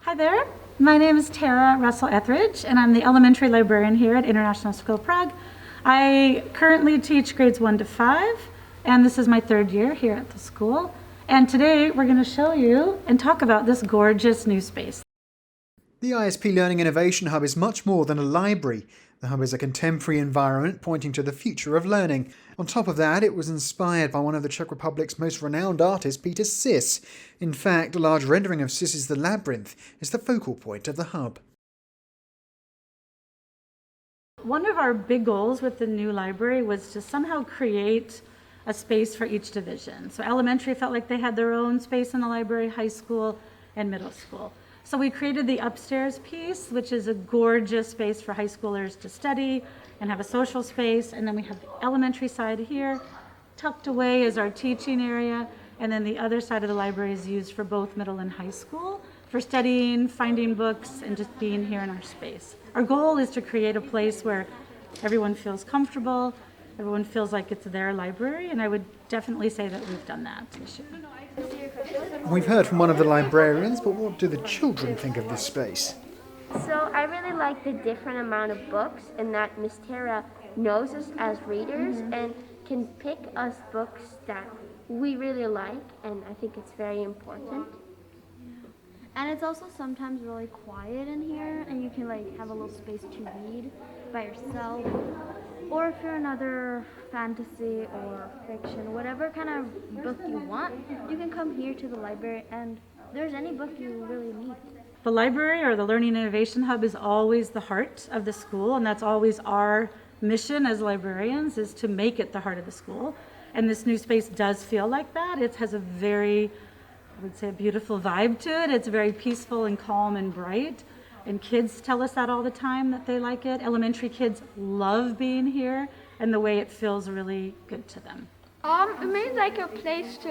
Hi there, my name is Tara Russell Etheridge, and I'm the elementary librarian here at International School of Prague. I currently teach grades 1 to 5, and this is my third year here at the school. And today we're going to show you and talk about this gorgeous new space. The ISP Learning Innovation Hub is much more than a library. The hub is a contemporary environment pointing to the future of learning. On top of that, it was inspired by one of the Czech Republic's most renowned artists, Peter Sis. In fact, a large rendering of Sis's The Labyrinth is the focal point of the hub. One of our big goals with the new library was to somehow create a space for each division. So elementary felt like they had their own space in the library, high school, and middle school. So we created the upstairs piece, which is a gorgeous space for high schoolers to study and have a social space. And then we have the elementary side here. Tucked away is our teaching area. And then the other side of the library is used for both middle and high school for studying, finding books, and just being here in our space. Our goal is to create a place where everyone feels comfortable, everyone feels like it's their library, and I would definitely say that we've done that this year. We've heard from one of the librarians, but what do the children think of this space? So I really like the different amount of books, and that Miss Tara knows us as readers and can pick us books that we really like, and I think it's very important. And it's also sometimes really quiet in here, and you can have a little space to read by yourself. Or if you're another fantasy or fiction, whatever kind of book you want, you can come here to the library, and there's any book you really need. The library, or the Learning Innovation Hub, is always the heart of the school, and that's always our mission as librarians, is to make it the heart of the school. And this new space does feel like that. It has a very, I would say, a beautiful vibe to it. It's very peaceful and calm and bright. And kids tell us that all the time, that they like it. Elementary kids love being here, and the way it feels really good to them. It means like a place to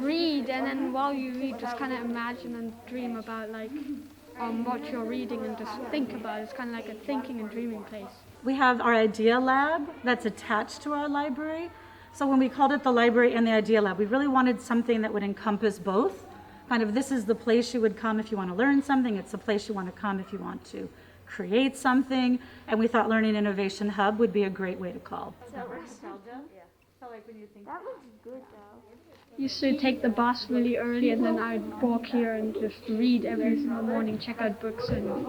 read, and then while you read, just kind of imagine and dream about what you're reading, and just think about it. It's kind of like a thinking and dreaming place. We have our idea lab that's attached to our library. So when we called it the library and the idea lab, we really wanted something that would encompass both. Kind of, this is the place you would come if you want to learn something. It's the place you want to come if you want to create something. And we thought Learning Innovation Hub would be a great way to call. That was good though. Used to take the bus really early, and then I'd walk here and just read every single morning, check out books, and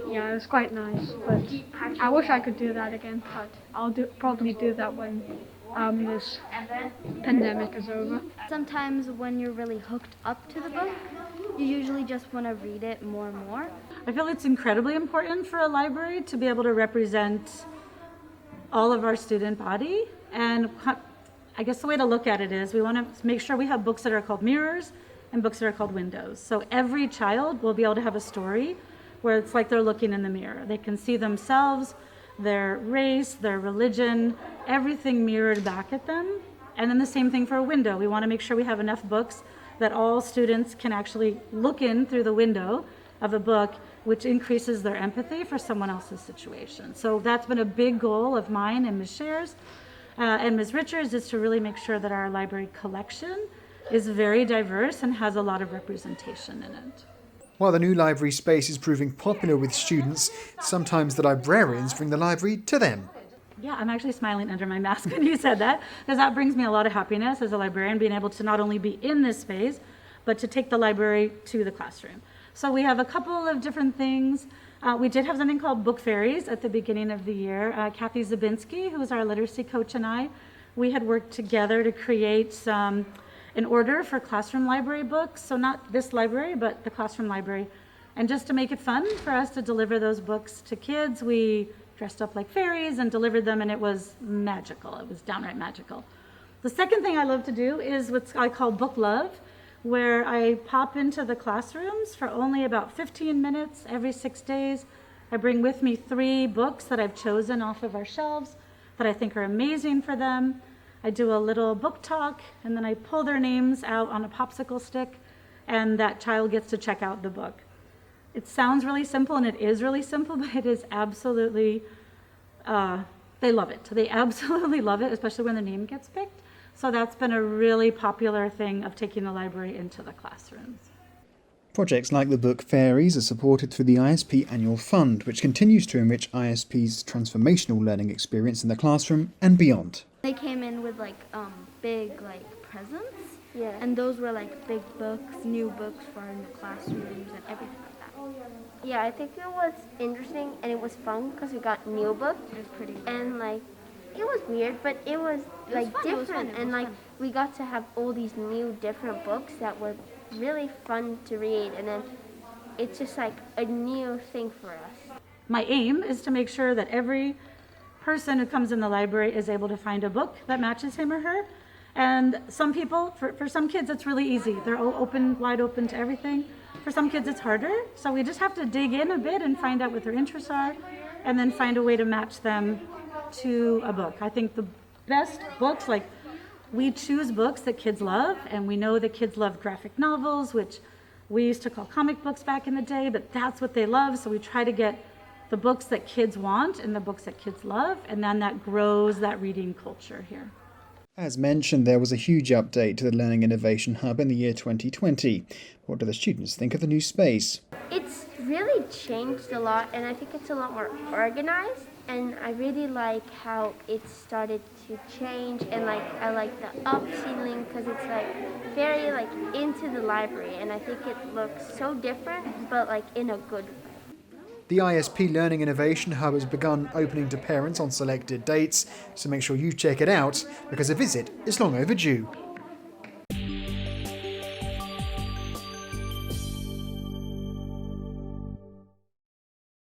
yeah, it was quite nice. But I wish I could do that again, but I'll probably do that when this pandemic is over. Sometimes when you're really hooked up to the book, you usually just want to read it more and more. I feel it's incredibly important for a library to be able to represent all of our student body. And I guess the way to look at it is we want to make sure we have books that are called mirrors and books that are called windows. So every child will be able to have a story where it's like they're looking in the mirror. They can see themselves, their race, their religion, everything mirrored back at them. And then the same thing for a window. We want to make sure we have enough books that all students can actually look in through the window of a book, which increases their empathy for someone else's situation. So that's been a big goal of mine and Ms. Scher's and Ms. Richards, is to really make sure that our library collection is very diverse and has a lot of representation in it. While the new library space is proving popular with students, sometimes the librarians bring the library to them. Yeah, I'm actually smiling under my mask when you said that, because that brings me a lot of happiness as a librarian, being able to not only be in this space, but to take the library to the classroom. So we have a couple of different things. We did have something called book fairies at the beginning of the year. Kathy Zabinski, who is our literacy coach, and we had worked together to create an order for classroom library books. So not this library, but the classroom library. And just to make it fun for us to deliver those books to kids, we dressed up like fairies and delivered them, and it was magical. It was downright magical. The second thing I love to do is what I call book love, where I pop into the classrooms for only about 15 minutes every 6 days. I bring with me 3 books that I've chosen off of our shelves that I think are amazing for them. I do a little book talk, and then I pull their names out on a popsicle stick, and that child gets to check out the book. It sounds really simple, and it is really simple, but it is absolutely, they love it. They absolutely love it, especially when their name gets picked. So that's been a really popular thing of taking the library into the classrooms. Projects like the book Fairies are supported through the ISP Annual Fund, which continues to enrich ISP's transformational learning experience in the classroom and beyond. They came in with like big like presents, Yeah. and those were like big books, new books for in the classrooms and everything like that. Yeah, I think it was interesting and it was fun because we got new books It was pretty good. and like it was weird, but it was like fun, it was different fun, it and was like fun. we got to have all these new different books that were really fun to read, and then it's just like a new thing for us. My aim is to make sure that every person who comes in the library is able to find a book that matches him or her. And some people, for some kids, it's really easy. They're all open, wide open to everything. For some kids, it's harder. So we just have to dig in a bit and find out what their interests are, and then find a way to match them to a book. I think the best books, like we choose books that kids love, and we know that kids love graphic novels, which we used to call comic books back in the day, but that's what they love. So we try to get the books that kids want and the books that kids love, and then that grows that reading culture here. As mentioned, there was a huge update to the Learning Innovation Hub in the year 2020. What do the students think of the new space? It's really changed a lot, and I think it's a lot more organized, and I really like how it started to change, and like I like the up ceiling because it's like very like into the library, and I think it looks so different but like in a good way. The ISP Learning Innovation Hub has begun opening to parents on selected dates, so make sure you check it out because a visit is long overdue.